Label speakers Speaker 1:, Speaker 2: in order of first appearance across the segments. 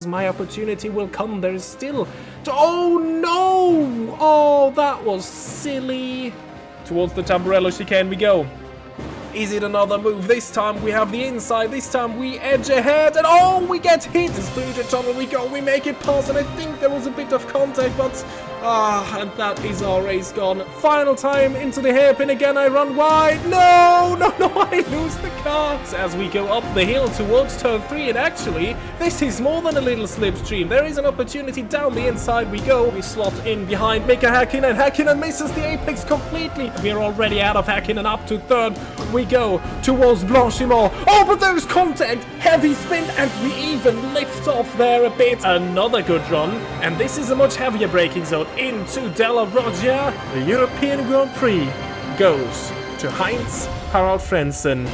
Speaker 1: My opportunity will come. There is still... Oh no! Oh, that was silly. Towards the Tamburello chicane we go. Is it another move? This time we have the inside. This time we edge ahead. And oh, we get hit. Through the tunnel we go. We make it past. And I think there was a bit of contact. But... and that is our race gone. Final time into the hairpin again. I run wide. No, no, no. I lose the car. As we go up the hill towards turn 3. And actually, this is more than a little slipstream. There is an opportunity down the inside we go. We slot in behind Mika Hakkinen. Hakkinen misses the apex completely. We are already out of Hakkinen up to third. We go towards Blanchimont. Oh, but there's contact. Heavy spin. And we even lift off there a bit. Another good run. And this is a much heavier braking zone. Into Della Roggia. The European Grand Prix goes to Heinz Harald Frentzen,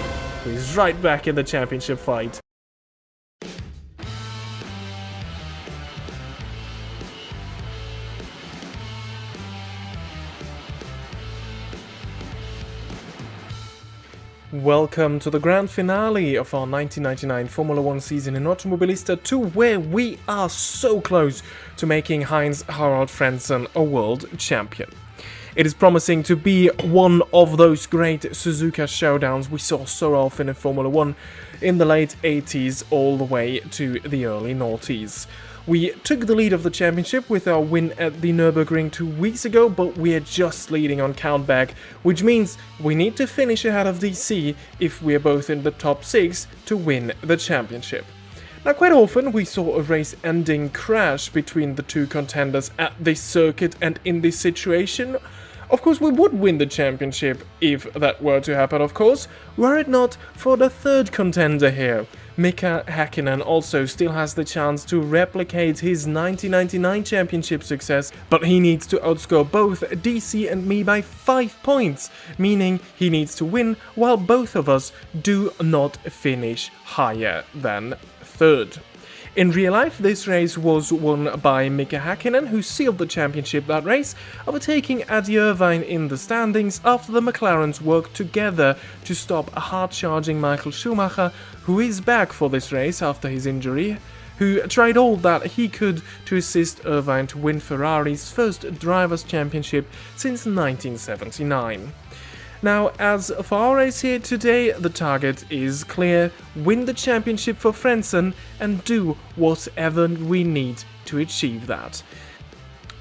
Speaker 1: who is right back in the championship fight. Welcome to the grand finale of our 1999 Formula 1 season in Automobilista 2, where we are so close to making Heinz Harald Frentzen a world champion. It is promising to be one of those great Suzuka showdowns we saw so often in Formula 1 in the late 80s all the way to the early noughties. We took the lead of the championship with our win at the Nürburgring 2 weeks ago, but we are just leading on countback, which means we need to finish ahead of DC if we are both in the top 6 to win the championship. Now, quite often we saw a race-ending crash between the two contenders at this circuit, and in this situation, of course, we would win the championship if that were to happen, of course, were it not for the third contender here. Mika Hakkinen also still has the chance to replicate his 1999 championship success, but he needs to outscore both DC and me by 5 points, meaning he needs to win while both of us do not finish higher than third. In real life, this race was won by Mika Hakkinen, who sealed the championship that race, overtaking Adi Irvine in the standings after the McLarens worked together to stop a hard-charging Michael Schumacher, who is back for this race after his injury, who tried all that he could to assist Irvine to win Ferrari's first Drivers' Championship since 1979. Now, as for our race here today, the target is clear: win the championship for Frentzen and do whatever we need to achieve that.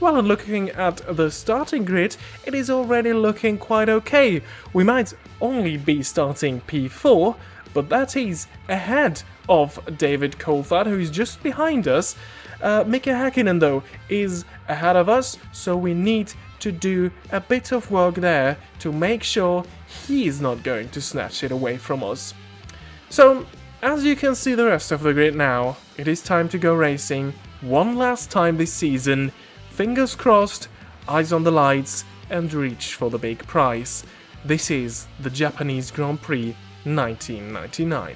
Speaker 1: Well, and looking at the starting grid, it is already looking quite okay. We might only be starting P4, but that is ahead of David Coulthard, who is just behind us. Mika Hakkinen, though, is ahead of us, so we need to do a bit of work there to make sure he is not going to snatch it away from us. So, as you can see the rest of the grid now, it is time to go racing one last time this season. Fingers crossed, eyes on the lights, and reach for the big prize. This is the Japanese Grand Prix 1999.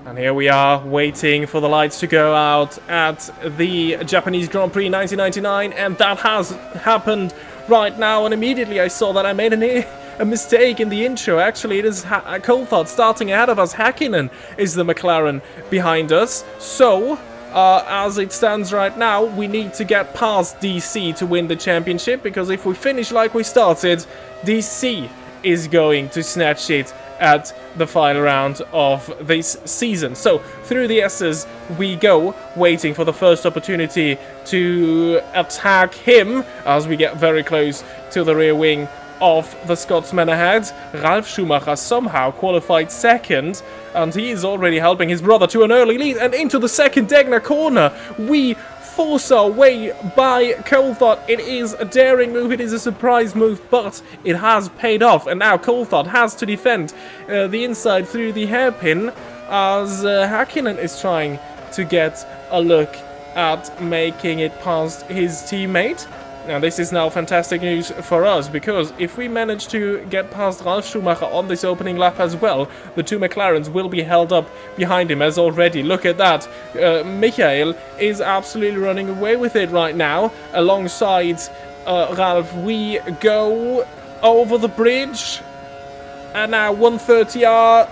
Speaker 1: And here we are, waiting for the lights to go out at the Japanese Grand Prix 1999, and that has happened right now, and immediately I saw that I made a mistake in the intro. Actually, it is Coulthard starting ahead of us. Hakkinen is the McLaren behind us, so... as it stands right now, we need to get past DC to win the championship, because if we finish like we started, DC is going to snatch it at the final round of this season. So, through the S's we go, waiting for the first opportunity to attack him as we get very close to the rear wing of the Scotsman ahead. Ralf Schumacher somehow qualified second, and he is already helping his brother to an early lead, and into the second Degner corner we force our way by Coulthard. It is a daring move, it is a surprise move, but it has paid off, and now Coulthard has to defend the inside through the hairpin as Hakkinen is trying to get a look at making it past his teammate. Now, this is now fantastic news for us, because if we manage to get past Ralf Schumacher on this opening lap as well, the two McLarens will be held up behind him as already. Look at that. Michael is absolutely running away with it right now. Alongside Ralf, we go over the bridge. And now 130R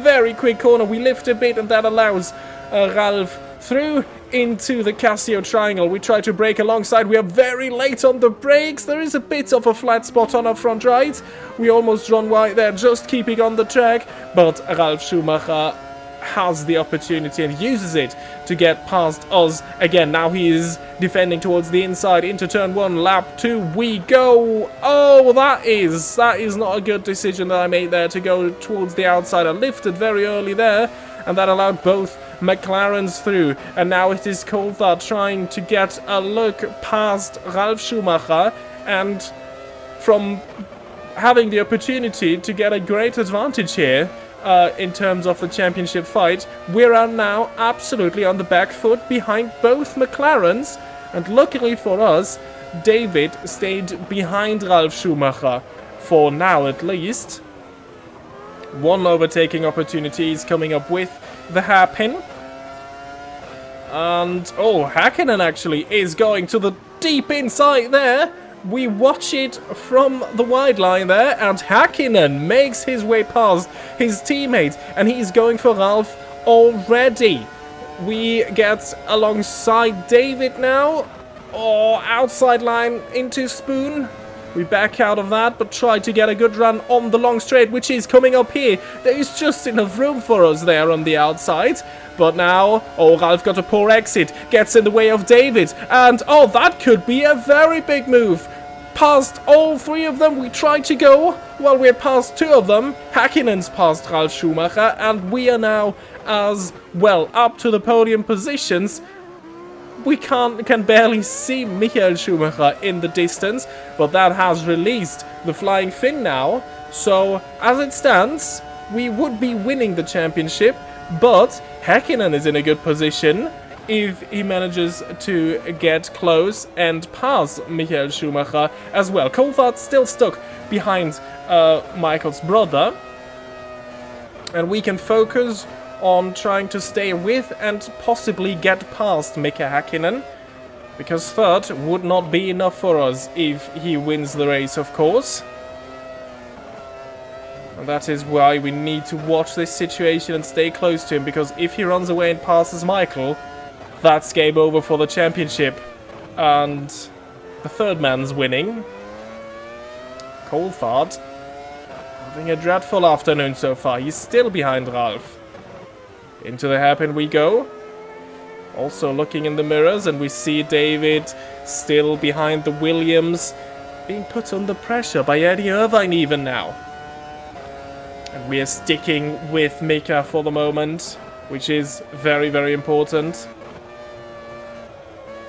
Speaker 1: Very quick corner. We lift a bit, and that allows Ralph through into the Casio triangle. We try to brake alongside. We are very late on the brakes. There is a bit of a flat spot on our front right. We almost run wide there, just keeping on the track. But Ralf Schumacher has the opportunity and uses it to get past us again. Now he is defending towards the inside into turn 1, lap 2 we go. Oh, that is not a good decision that I made there, to go towards the outside. I lifted very early there, and that allowed both McLarens through. And now it is Coulthard trying to get a look past Ralf Schumacher, and from having the opportunity to get a great advantage here in terms of the championship fight, we are now absolutely on the back foot behind both McLarens. And luckily for us, David stayed behind Ralf Schumacher for now at least. One overtaking opportunity is coming up with the hairpin. And oh, Hakkinen actually is going to the deep inside there. We watch it from the wide line there, and Hakkinen makes his way past his teammate, and he's going for Ralph already. We get alongside David now. Oh, outside line into Spoon. We back out of that, but try to get a good run on the long straight, which is coming up here. There is just enough room for us there on the outside. But now, oh, Ralph got a poor exit, gets in the way of David, and oh, that could be a very big move. Past all three of them, we try to go. Well, we're past two of them. Hakkinen's past Ralf Schumacher, and we are now as well up to the podium positions. We can barely see Michael Schumacher in the distance, but that has released the flying fin now. So, as it stands, we would be winning the championship, but Hakkinen is in a good position if he manages to get close and pass Michael Schumacher as well. Coulthard still stuck behind Michael's brother, and we can focus on trying to stay with and possibly get past Mika Hakkinen, because third would not be enough for us if he wins the race, of course. And that is why we need to watch this situation and stay close to him, because if he runs away and passes Michael, that's game over for the championship. And the third man's winning. Coulthard having a dreadful afternoon so far. He's still behind Ralph. Into the hairpin we go. Also looking in the mirrors, and we see David still behind the Williams, being put under pressure by Eddie Irvine even now. And we are sticking with Mika for the moment, which is very, very important.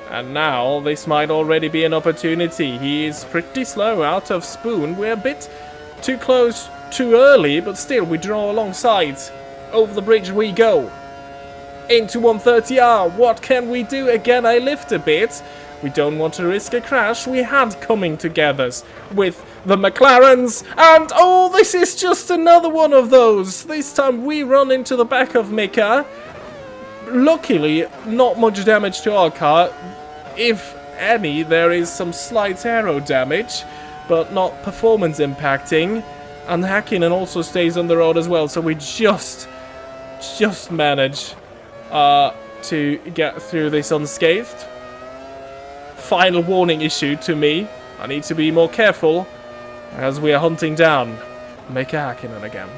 Speaker 1: And now this might already be an opportunity. He is pretty slow out of Spoon. We're a bit too close too early, but still we draw alongside. Over the bridge we go. Into 130R. What can we do? Again, I lift a bit. We don't want to risk a crash. We had coming together with the McLarens. And oh, this is just another one of those. This time we run into the back of Mika. Luckily, not much damage to our car. If any, there is some slight aero damage, but not performance impacting. And Hakkinen also stays on the road as well, so we just manage to get through this unscathed. Final warning issued to me. I need to be more careful as we are hunting down Mika Hakkinen again.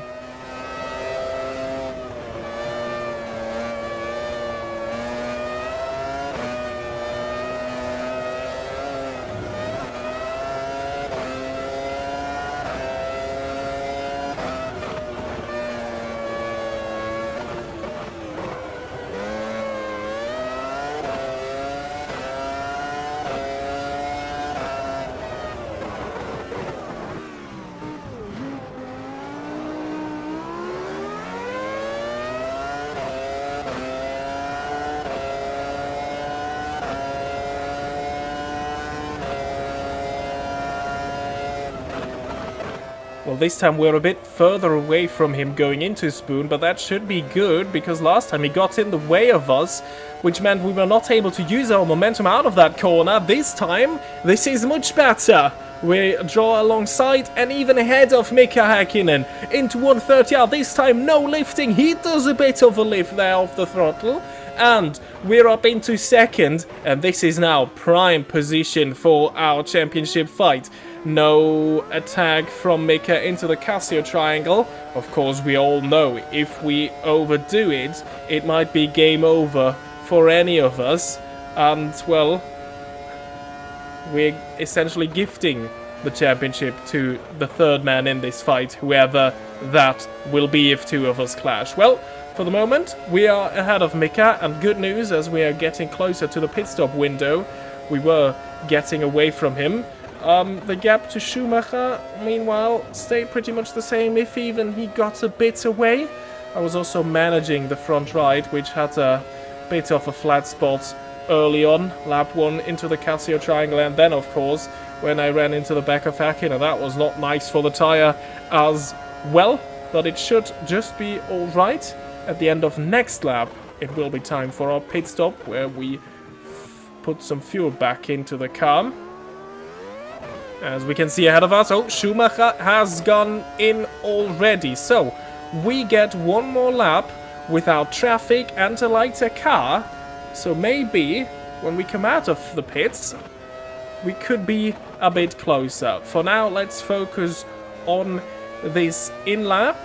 Speaker 1: Well, this time we're a bit further away from him going into Spoon, but that should be good, because last time he got in the way of us, which meant we were not able to use our momentum out of that corner. This time, this is much better. We draw alongside and even ahead of Mika Hakkinen into 130R. This time no lifting. He does a bit of a lift there off the throttle. And we're up into second. And this is now prime position for our championship fight. No attack from Mika into the Casio triangle. Of course, we all know if we overdo it, it might be game over for any of us. And, well, we're essentially gifting the championship to the third man in this fight, whoever that will be if two of us clash. Well, for the moment, we are ahead of Mika, and good news as we are getting closer to the pit stop window. We were getting away from him. The gap to Schumacher, meanwhile, stayed pretty much the same, if even he got a bit away. I was also managing the front right, which had a bit of a flat spot early on, lap 1 into the Casio triangle, and then, of course, when I ran into the back of Hakkinen, that was not nice for the tyre as well, but it should just be alright. At the end of next lap, it will be time for our pit stop, where we put some fuel back into the car. As we can see ahead of us, Schumacher has gone in already. So, we get one more lap without traffic and a lighter car. So maybe, when we come out of the pits, we could be a bit closer. For now, let's focus on this in-lap.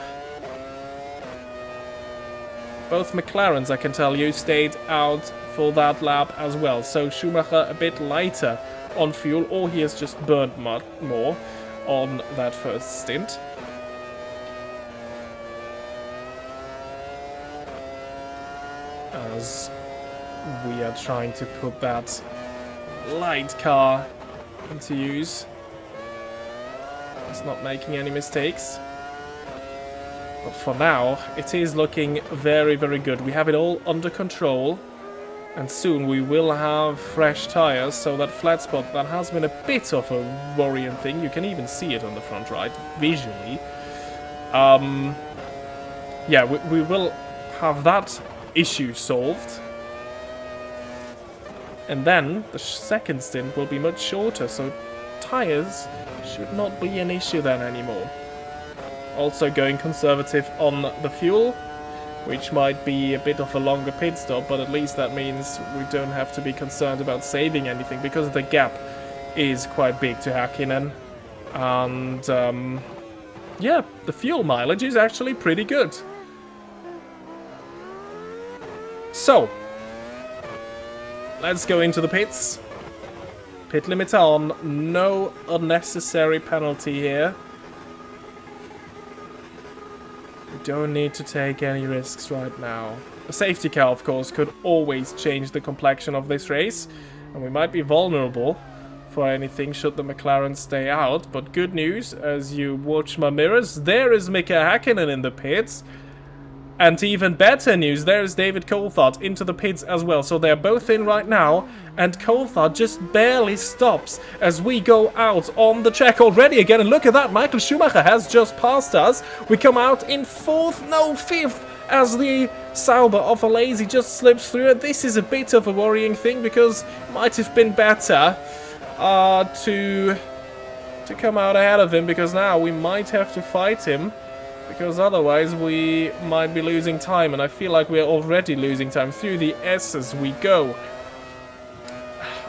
Speaker 1: Both McLarens, I can tell you, stayed out for that lap as well. So Schumacher a bit lighter on fuel, or he has just burned more on that first stint. As we are trying to put that light car into use. It's not making any mistakes. But for now, it is looking very, very good. We have it all under control. And soon we will have fresh tires, so that flat spot, that has been a bit of a worrying thing. You can even see it on the front right, visually. Yeah, we will have that issue solved. And then the second stint will be much shorter, so tires should not be an issue then anymore. Also going conservative on the fuel, which might be a bit of a longer pit stop, but at least that means we don't have to be concerned about saving anything, because the gap is quite big to Hakkinen. And, yeah, the fuel mileage is actually pretty good. So, let's go into the pits. Pit limiter on, no unnecessary penalty here. We don't need to take any risks right now. A safety car, of course, could always change the complexion of this race, and we might be vulnerable for anything should the McLaren stay out. But good news, as you watch my mirrors, there is Mika Hakkinen in the pits. And even better news, there is David Coulthard into the pits as well. So they're both in right now, and Coulthard just barely stops as we go out on the track already again. And look at that, Michael Schumacher has just passed us. We come out in fifth, as the Sauber of Alesi just slips through. And this is a bit of a worrying thing, because it might have been better to come out ahead of him, because now we might have to fight him. Because otherwise we might be losing time, and I feel like we're already losing time. Through the S's we go.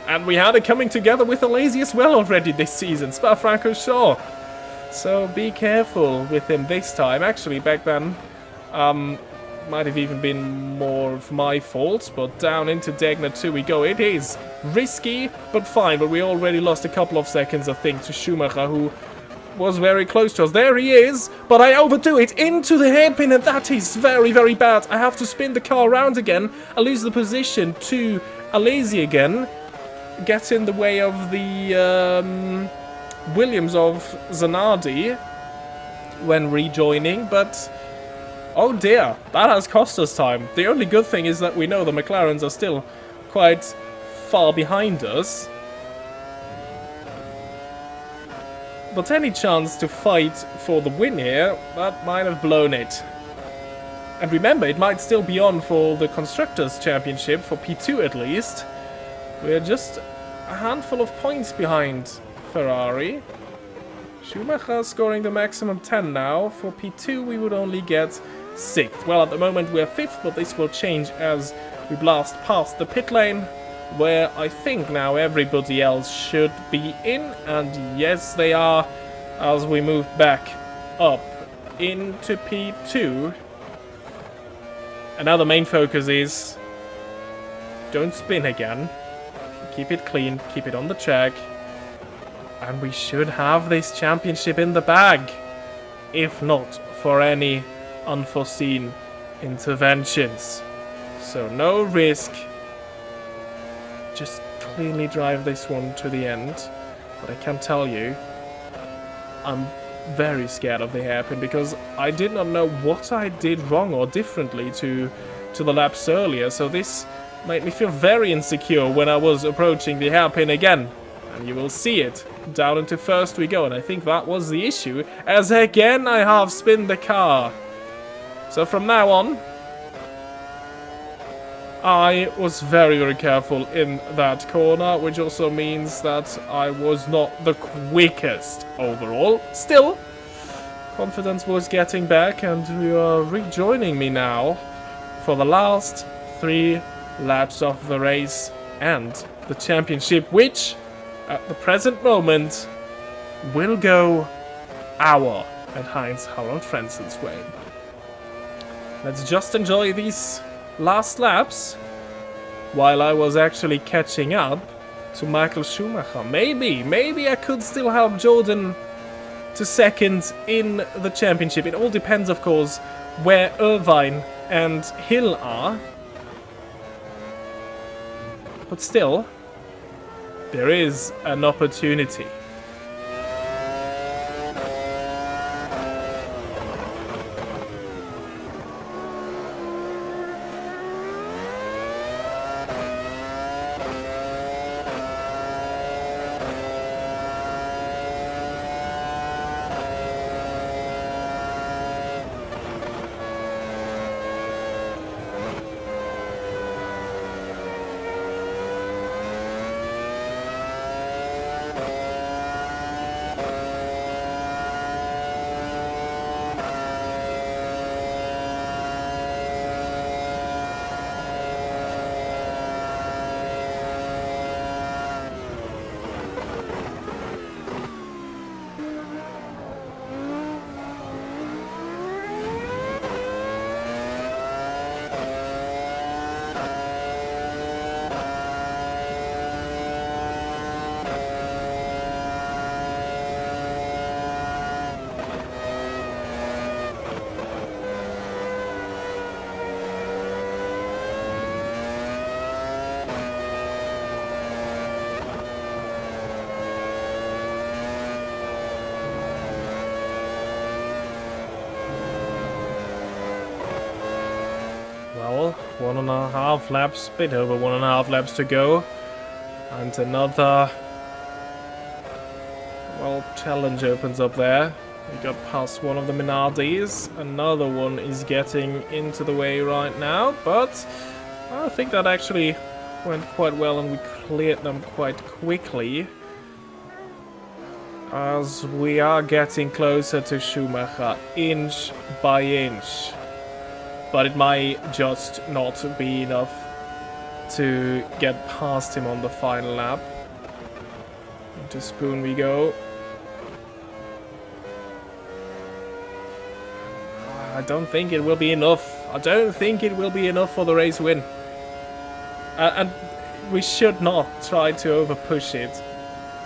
Speaker 1: And we had it coming together with Alesi as well already this season, Spa-Francorchamps. So be careful with him this time. Actually, back then, might have even been more of my fault, but down into Degner 2 we go. It is risky, but fine. But we already lost a couple of seconds, I think, to Schumacher, who was very close to us. There he is, but I overdo it into the hairpin, and that is very, very bad. I have to spin the car around again. I lose the position to Alesi again. Gets in the way of the Williams of Zanardi when rejoining, but oh dear, that has cost us time. The only good thing is that we know the McLarens are still quite far behind us. But any chance to fight for the win here, that might have blown it. And remember, it might still be on for the Constructors' Championship, for P2 at least. We're just a handful of points behind Ferrari. Schumacher scoring the maximum 10 now. For P2 we would only get 6th. Well, at the moment we're 5th, but this will change as we blast past the pit lane, where I think now everybody else should be in. And yes, they are, as we move back up into P2. And now the main focus is don't spin again. Keep it clean, keep it on the track. And we should have this championship in the bag, if not for any unforeseen interventions. So no risk. Just cleanly drive this one to the end. But I can tell you, I'm very scared of the hairpin because I did not know what I did wrong or differently to the laps earlier. So this made me feel very insecure when I was approaching the hairpin again. And you will see it. Down into first we go, and I think that was the issue, as again I half spin the car. So from now on, I was very, very careful in that corner, which also means that I was not the quickest overall. Still, confidence was getting back, and you are rejoining me now for the last 3 laps of the race and the championship, which at the present moment will go our and Heinz-Harald Frentzen's way. Let's just enjoy these last laps while I was actually catching up to Michael Schumacher. Maybe I could still help Jordan to second in the championship. It all depends, of course, where Irvine and Hill are. But still, there is an opportunity. Well, 1.5 laps, bit over 1.5 laps to go. And another, well, challenge opens up there. We got past one of the Minardis. Another one is getting into the way right now, but I think that actually went quite well and we cleared them quite quickly. As we are getting closer to Schumacher, inch by inch. But it might just not be enough to get past him on the final lap. Into Spoon we go. I don't think it will be enough. I don't think it will be enough for the race win. And we should not try to over push it.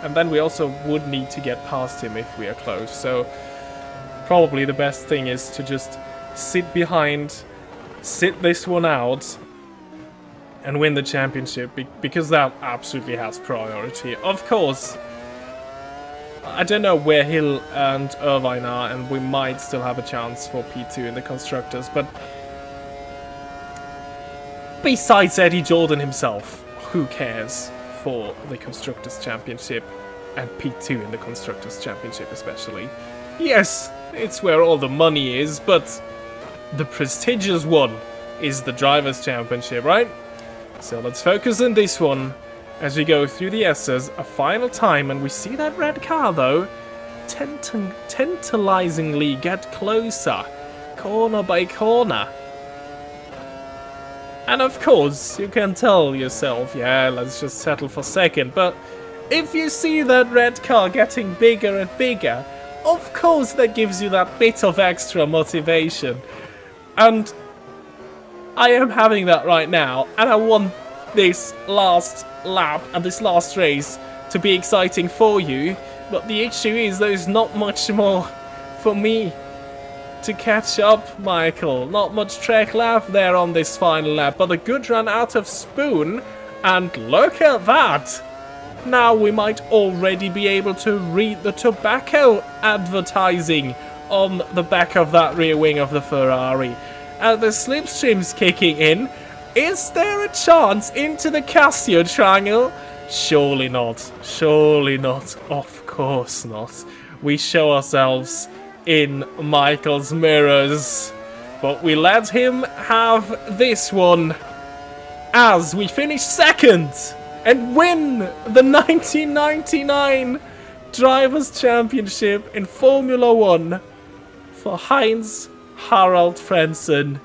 Speaker 1: And then we also would need to get past him if we are close. So probably the best thing is to just sit behind, sit this one out, and win the championship, because that absolutely has priority. Of course, I don't know where Hill and Irvine are, and we might still have a chance for P2 in the Constructors, but besides Eddie Jordan himself, who cares for the Constructors Championship and P2 in the Constructors Championship especially? Yes, it's where all the money is, but the prestigious one is the Drivers' Championship, right? So let's focus on this one as we go through the S's a final time, and we see that red car though tantalizingly get closer, corner by corner. And of course, you can tell yourself, yeah, let's just settle for second, but if you see that red car getting bigger and bigger, of course that gives you that bit of extra motivation. And I am having that right now, and I want this last lap and this last race to be exciting for you, but the issue is there's not much more for me to catch up, Michael. Not much track left there on this final lap, but a good run out of Spoon, and look at that! Now we might already be able to read the tobacco advertising on the back of that rear wing of the Ferrari. And the slipstream's kicking in. Is there a chance into the Casio triangle? Surely not. Surely not. Of course not. We show ourselves in Michael's mirrors, but we let him have this one as we finish second and win the 1999 Drivers' Championship in Formula 1 for Heinz-Harald Frentzen.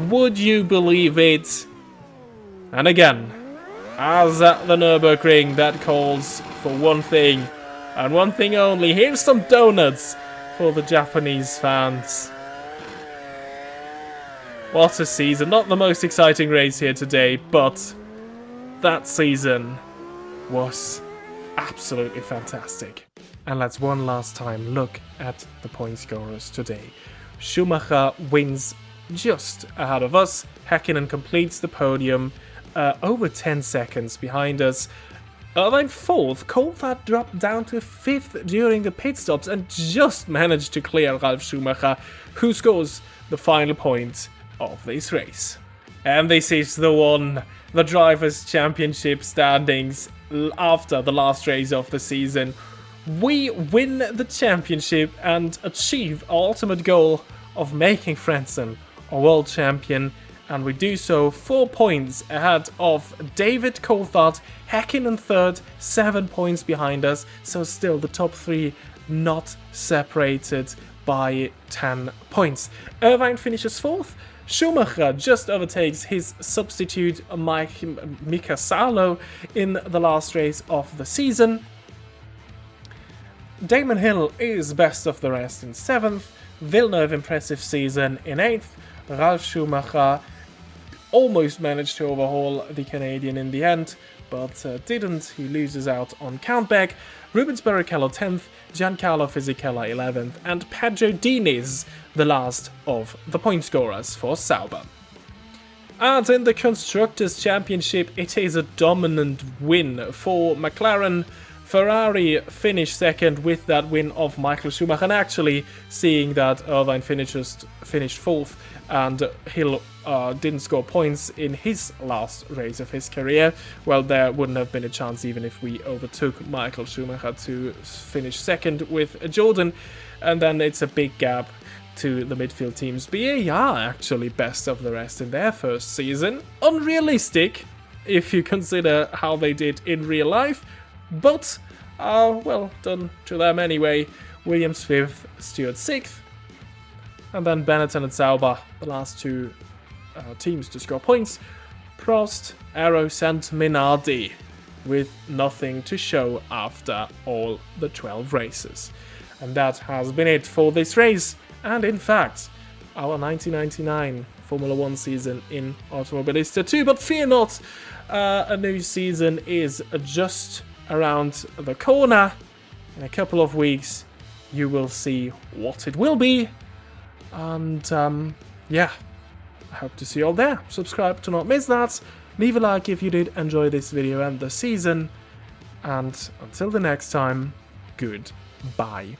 Speaker 1: Would you believe it? And again, as at the Nürburgring, that calls for one thing and one thing only. Here's some donuts for the Japanese fans. What a season. Not the most exciting race here today, but that season was absolutely fantastic. And let's one last time look at the point scorers today. Schumacher wins just ahead of us. Hakkinen completes the podium over 10 seconds behind us. Irvine 4th, Coulthard dropped down to 5th during the pit stops and just managed to clear Ralf Schumacher, who scores the final point of this race. And this is the one, the Drivers' Championship standings after the last race of the season. We win the championship and achieve our ultimate goal of making Frentzen a world champion, and we do so 4 points ahead of David Coulthard, Hakkinen 3rd, 7 points behind us, so still the top 3 not separated by 10 points. Irvine finishes 4th, Schumacher just overtakes his substitute Mika Salo in the last race of the season. Damon Hill is best of the rest in 7th, Villeneuve impressive season in 8th, Ralf Schumacher almost managed to overhaul the Canadian in the end, but didn't. He loses out on countback. Rubens Barrichello 10th, Giancarlo Fisichella 11th, and Pedro Diniz the last of the point scorers for Sauber. And in the Constructors' Championship, it is a dominant win for McLaren. Ferrari finished second with that win of Michael Schumacher, and actually seeing that Irvine finished 4th and Hill didn't score points in his last race of his career, well, there wouldn't have been a chance even if we overtook Michael Schumacher to finish second with Jordan, and then it's a big gap to the midfield teams. BA are actually best of the rest in their first season. Unrealistic if you consider how they did in real life, but well done to them anyway. Williams 5th, Stewart 6th, and then Benetton and Sauber, the last 2 teams to score points. Prost, Arrows and Minardi with nothing to show after all the 12 races. And that has been it for this race, and in fact our 1999 Formula 1 season in Automobilista 2. But fear not, a new season is just around the corner. In a couple of weeks you will see what it will be, and yeah, I hope to see you all there. Subscribe to not miss that, leave a like if you did enjoy this video and the season, and until the next time, goodbye.